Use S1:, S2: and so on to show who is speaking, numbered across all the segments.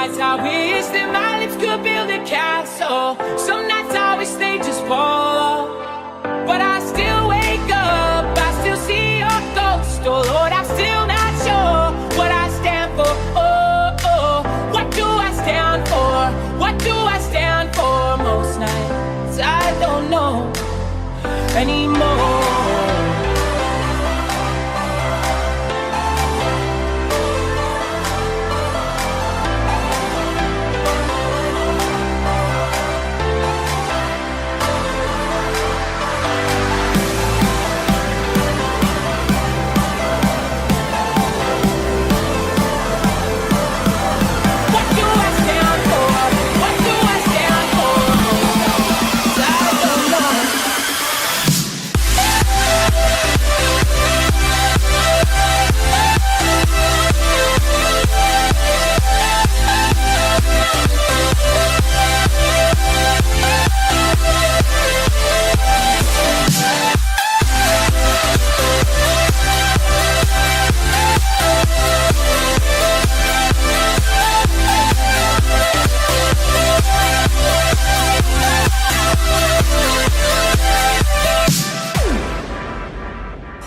S1: nights I wish that my lips could build a castle. Some nights I wish they just fall. But I still wake up, I still see your ghost. Oh Lord, I'm still not sure what I stand for. Oh, oh, what do I stand for? What do I stand for? Most nights I don't know anymore.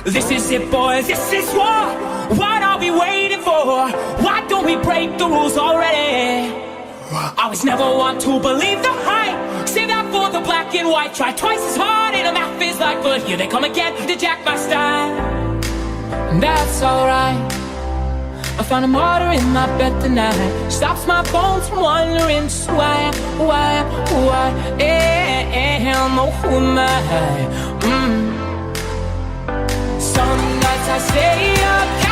S1: This is it, boys, this is war. What are we waiting for? Why don't we break the rules already? I was never one to believe the hype. Save that for the black and white. Try twice as hard and the math is like, but here they come again to jack my style. And that's alright. I found a martyr in my bed tonight. Stops my bones from wondering just why am oh, who am I? Some nights I stay up